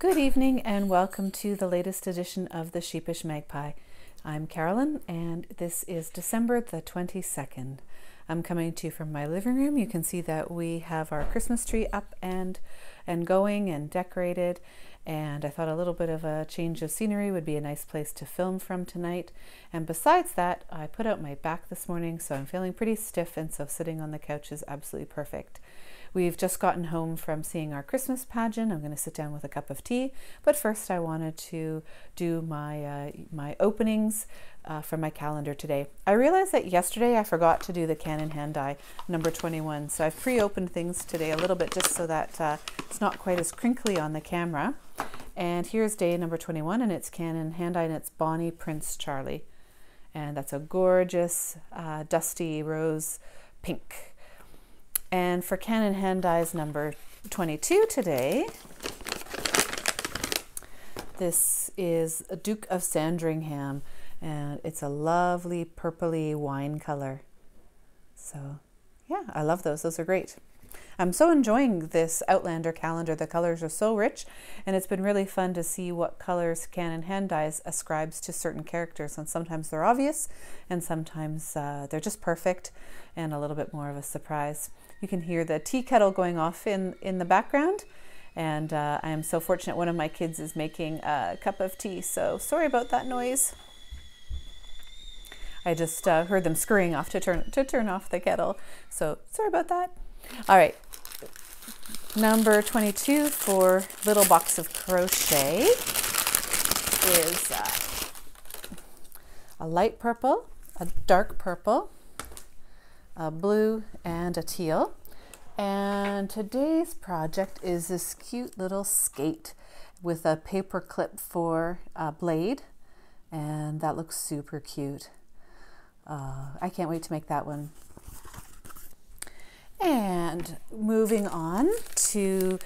Good evening and welcome to the latest edition of the Sheepish Magpie. I'm Carolyn and this is December the 22nd. I'm coming to you from my living room. You can see that we have our Christmas tree up and going and decorated, and I thought a little bit of a change of scenery would be a nice place to film from tonight. And besides that, I put out my back this morning, so I'm feeling pretty stiff, and so sitting on the couch is absolutely perfect. We've just gotten home from seeing our Christmas pageant. I'm going to sit down with a cup of tea, but first I wanted to do my openings from my calendar today. I realized that yesterday I forgot to do the Canon hand die number 21, so I've pre-opened things today a little bit just so that it's not quite as crinkly on the camera. And here's day number 21, and it's Canon hand die, and it's Bonnie Prince Charlie, and that's a gorgeous dusty rose pink. And for Canon hand dies number 22 today, this is a Duke of Sandringham, and it's a lovely purpley wine color. So yeah, I love those. Those are great. I'm so enjoying this Outlander calendar. The colors are so rich, and it's been really fun to see what colors Canon hand dies ascribes to certain characters. And sometimes they're obvious, and sometimes they're just perfect and a little bit more of a surprise. You can hear the tea kettle going off in the background, and I am so fortunate one of my kids is making a cup of tea, so sorry about that noise. I just heard them scurrying off to turn off the kettle, so sorry about that. All right, number 22 for Little Box of Crochet is a light purple, a dark purple, a blue, and a teal. And today's project is this cute little skate with a paper clip for a blade, and that looks super cute. I can't wait to make that one. And moving on to,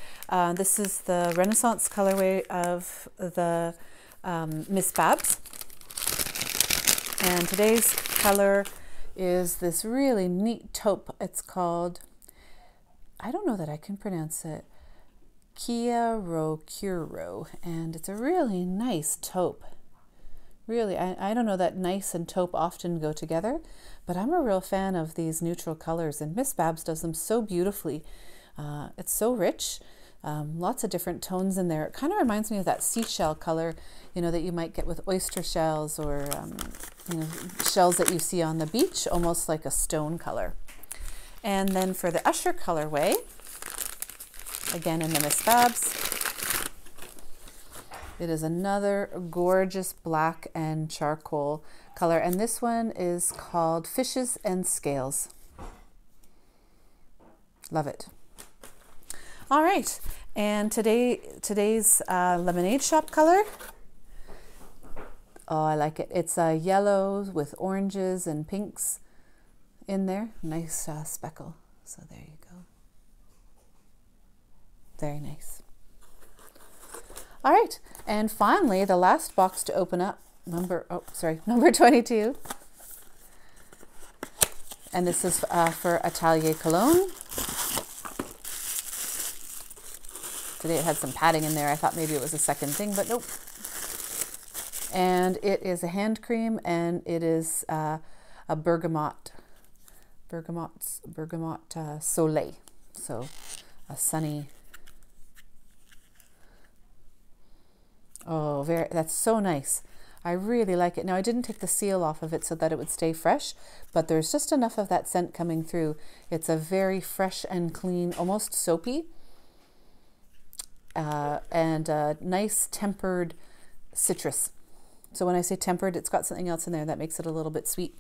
this is the Renaissance colorway of the Miss Babs. And today's color is this really neat taupe. It's called, I don't know that I can pronounce it, Chiaroscuro, and it's a really nice taupe. Really, I don't know that nice and taupe often go together, but I'm a real fan of these neutral colors, and Miss Babs does them so beautifully. It's so rich, lots of different tones in there. It kind of reminds me of that seashell color, you know, that you might get with oyster shells or you know, shells that you see on the beach, almost like a stone color. And then for the Usher colorway, again in the Miss Babs, it is another gorgeous black and charcoal color, and this one is called Fishes and Scales. Love it. All right, and today's lemonade shop color. Oh, I like it. It's yellow with oranges and pinks in there. Nice speckle. So there you go. Very nice. All right, and finally, the last box to open up, number 22. And this is for Atelier Cologne. Today it had some padding in there. I thought maybe it was a second thing, but nope. And it is a hand cream, and it is a bergamot soleil. So a sunny. Oh, that's so nice. I really like it. Now, I didn't take the seal off of it so that it would stay fresh, but there's just enough of that scent coming through. It's a very fresh and clean, almost soapy, and a nice tempered citrus. So when I say tempered, it's got something else in there that makes it a little bit sweet.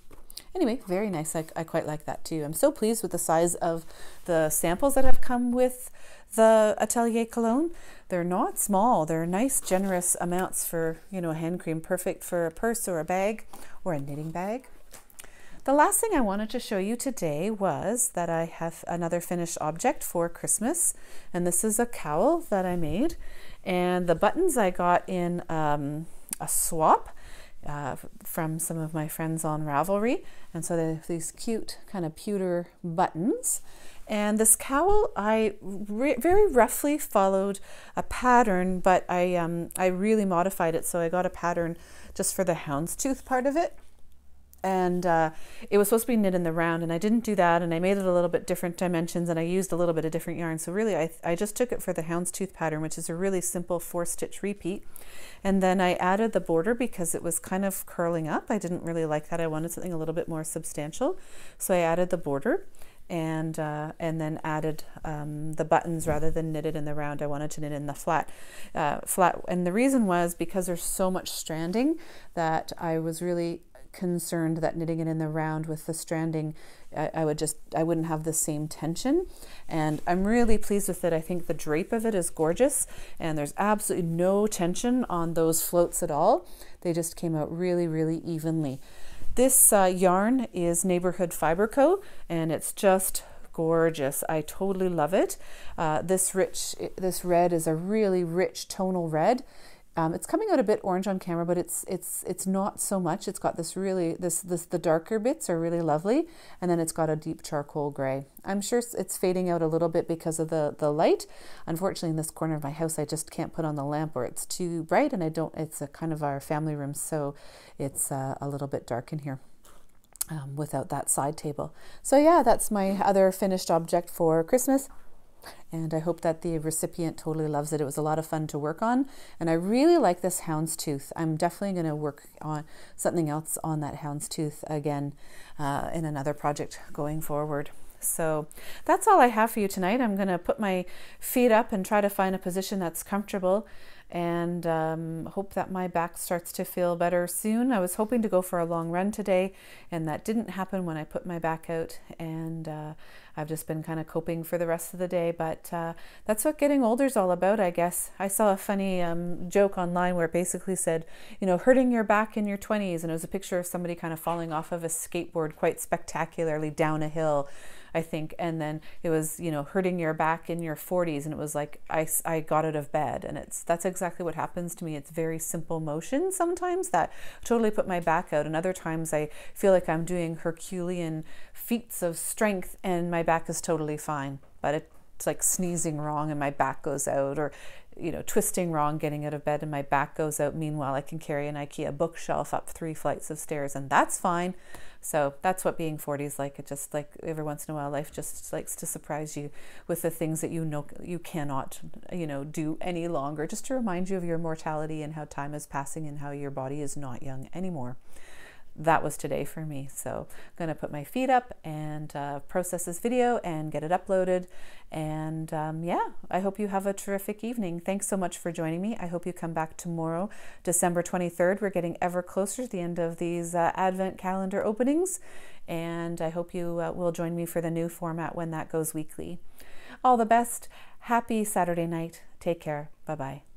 Anyway, very nice. I quite like that too. I'm so pleased with the size of the samples that have come with the Atelier Cologne. They're not small. They're nice, generous amounts for, you know, a hand cream, perfect for a purse or a bag or a knitting bag. The last thing I wanted to show you today was that I have another finished object for Christmas, and this is a cowl that I made, and the buttons I got in a swap from some of my friends on Ravelry, and so they have these cute kind of pewter buttons, And this cowl, I very roughly followed a pattern, but I really modified it. So I got a pattern just for the houndstooth part of it. And it was supposed to be knit in the round, and I didn't do that, and I made it a little bit different dimensions, and I used a little bit of different yarn. So really I just took it for the houndstooth pattern, which is a really simple 4-stitch repeat. And then I added the border because it was kind of curling up. I didn't really like that. I wanted something a little bit more substantial. So I added the border and then added the buttons rather than knit it in the round. I wanted to knit in the flat. And the reason was because there's so much stranding that I was really concerned that knitting it in the round with the stranding, I wouldn't have the same tension. And I'm really pleased with it. I think the drape of it is gorgeous, and there's absolutely no tension on those floats at all. They just came out really, really evenly. This yarn is Neighborhood Fiber Co, and it's just gorgeous. I totally love it. This red is a really rich tonal red. It's coming out a bit orange on camera, but it's not so much. It's got this really, the darker bits are really lovely, and then it's got a deep charcoal gray. I'm sure it's fading out a little bit because of the light. Unfortunately, in this corner of my house, I just can't put on the lamp or it's too bright, and it's a kind of our family room, so it's a little bit dark in here. Without that side table. So yeah, that's my other finished object for Christmas. And I hope that the recipient totally loves it. It was a lot of fun to work on, and I really like this houndstooth. I'm definitely going to work on something else on that houndstooth again in another project going forward. So that's all I have for you tonight. I'm going to put my feet up and try to find a position that's comfortable, and hope that my back starts to feel better soon. I was hoping to go for a long run today, and that didn't happen when I put my back out, and I've just been kind of coping for the rest of the day, but that's what getting older is all about, I guess. I saw a funny joke online where it basically said, you know, hurting your back in your 20s, and it was a picture of somebody kind of falling off of a skateboard quite spectacularly down a hill, I think, and then it was, you know, hurting your back in your 40s, and it was like I got out of bed, and that's exactly what happens to me. It's very simple motion sometimes that totally put my back out, and other times I feel like I'm doing Herculean feats of strength and my back is totally fine, but it's like sneezing wrong and my back goes out, or you know, twisting wrong, getting out of bed and my back goes out. Meanwhile, I can carry an IKEA bookshelf up 3 flights of stairs, and that's fine. So that's what being 40 is like. It just, like, every once in a while, life just likes to surprise you with the things that you know you cannot, you know, do any longer, just to remind you of your mortality and how time is passing and how your body is not young anymore. That was today for me. So I'm going to put my feet up and process this video and get it uploaded. And yeah, I hope you have a terrific evening. Thanks so much for joining me. I hope you come back tomorrow, December 23rd. We're getting ever closer to the end of these Advent calendar openings. And I hope you will join me for the new format when that goes weekly. All the best. Happy Saturday night. Take care. Bye-bye.